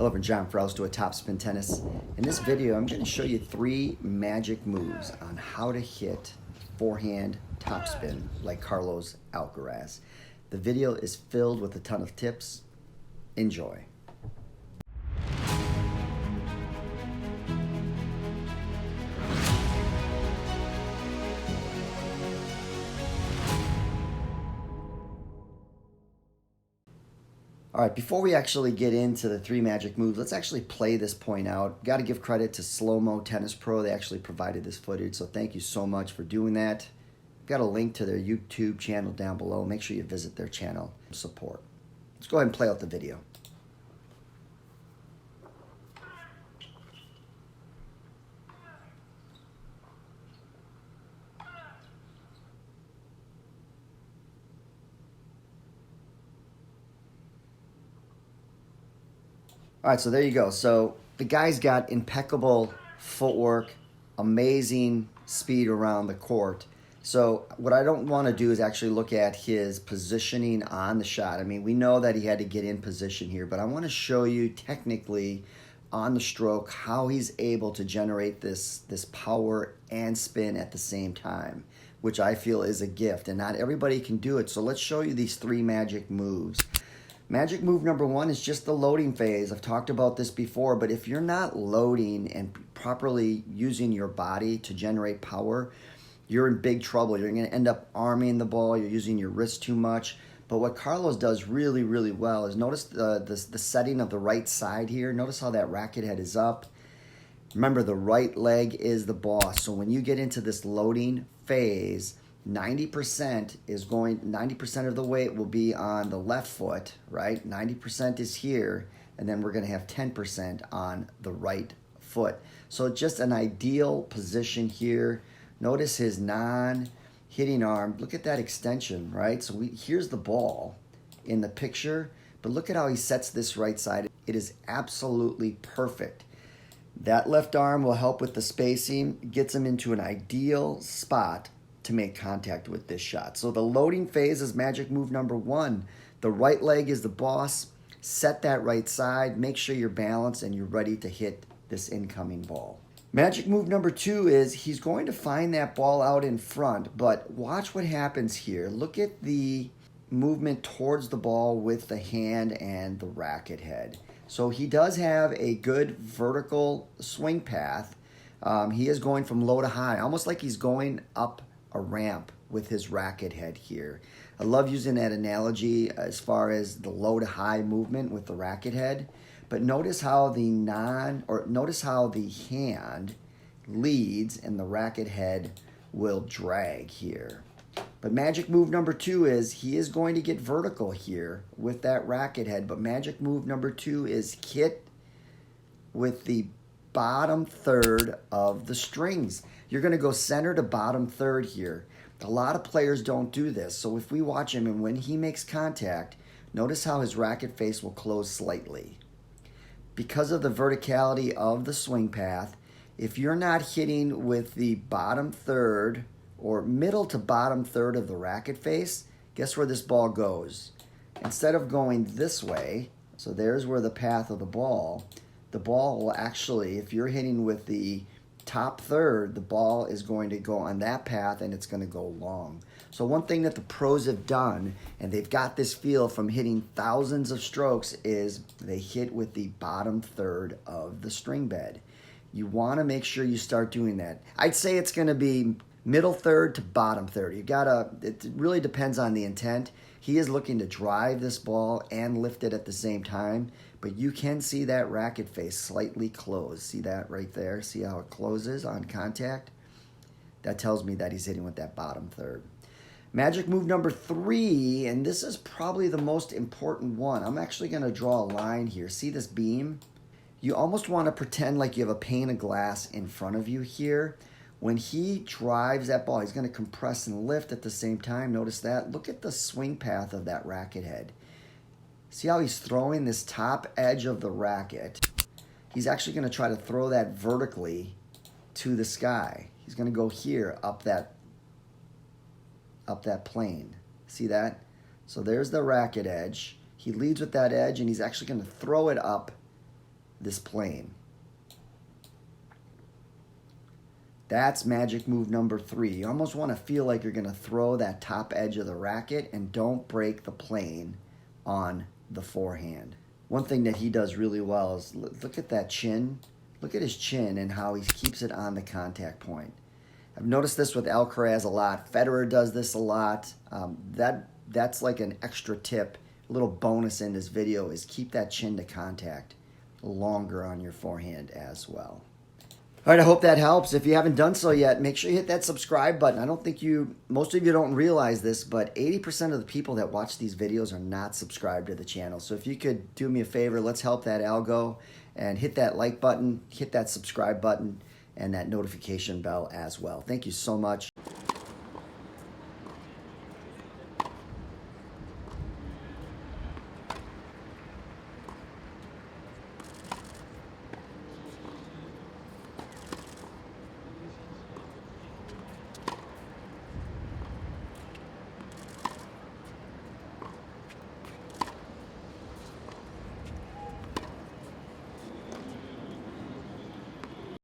Hello, I'm John Frous to a Topspin Tennis. In this video, I'm going to show you 3 magic moves on how to hit forehand topspin like Carlos Alcaraz. The video is filled with a ton of tips. Enjoy. All right, before we actually get into the 3 magic moves, let's actually play this point out. Got to give credit to Slow Mo Tennis Pro. They actually provided this footage, so thank you so much for doing that. Got a link to their YouTube channel down below. Make sure you visit their channel support. Let's go ahead and play out the video. All right, so there you go. So the guy's got impeccable footwork, amazing speed around the court. So what I don't want to do is actually look at his positioning on the shot. I mean, we know that he had to get in position here, but I want to show you technically on the stroke how he's able to generate this power and spin at the same time, which I feel is a gift, and not everybody can do it. So let's show you these 3 magic moves. Magic move number 1 is just the loading phase. I've talked about this before, but if you're not loading and properly using your body to generate power, you're in big trouble. You're going to end up arming the ball. You're using your wrist too much. But what Carlos does really, really well is notice the setting of the right side here. Notice how that racket head is up. Remember, the right leg is the boss. So when you get into this loading phase, 90% of the weight will be on the left foot, right? 90% is here, and then we're going to have 10% on the right foot. So just an ideal position here. Notice his non-hitting arm. Look at that extension, right? So here's the ball in the picture, but look at how he sets this right side. It is absolutely perfect. That left arm will help with the spacing, gets him into an ideal spot to make contact with this shot. So the loading phase is magic move number 1. The right leg is the boss. Set that right side. Make sure you're balanced and you're ready to hit this incoming ball. Magic move number 2 is he's going to find that ball out in front, but watch what happens here. Look at the movement towards the ball with the hand and the racket head. So he does have a good vertical swing path. He is going from low to high, almost like he's going up a ramp with his racket head here. I love using that analogy as far as the low to high movement with the racket head. But notice how the hand leads and the racket head will drag here. But magic move number 2 is he is going to get vertical here with that racket head. But magic move number 2 is hit with the bottom third of the strings. You're going to go center to bottom third here. A lot of players don't do this. So if we watch him and when he makes contact, notice how his racket face will close slightly. Because of the verticality of the swing path, if you're not hitting with the bottom third or middle to bottom third of the racket face, guess where this ball goes? Instead of going this way, so there's where the path of the ball will actually, if you're hitting with the top third, the ball is going to go on that path and it's going to go long. So one thing that the pros have done, and they've got this feel from hitting thousands of strokes, is they hit with the bottom third of the string bed. You want to make sure you start doing that. I'd say it's going to be middle third to bottom third. It really depends on the intent. He is looking to drive this ball and lift it at the same time, but you can see that racket face slightly close. See that right there? See how it closes on contact? That tells me that he's hitting with that bottom third. Magic move number 3, and this is probably the most important one. I'm actually going to draw a line here. See this beam? You almost want to pretend like you have a pane of glass in front of you here. When he drives that ball, he's going to compress and lift at the same time. Notice that. Look at the swing path of that racket head. See how he's throwing this top edge of the racket? He's actually going to try to throw that vertically to the sky. He's going to go here up that plane. See that? So there's the racket edge. He leads with that edge, and he's actually going to throw it up this plane. That's magic move number 3. You almost want to feel like you're going to throw that top edge of the racket and don't break the plane on the forehand. One thing that he does really well is look at that chin. Look at his chin and how he keeps it on the contact point. I've noticed this with Alcaraz a lot. Federer does this a lot. That's like an extra tip, a little bonus in this video is keep that chin to contact longer on your forehand as well. All right, I hope that helps. If you haven't done so yet, make sure you hit that subscribe button. I don't think most of you don't realize this, but 80% of the people that watch these videos are not subscribed to the channel. So if you could do me a favor, let's help that algo and hit that like button, hit that subscribe button, and that notification bell as well. Thank you so much.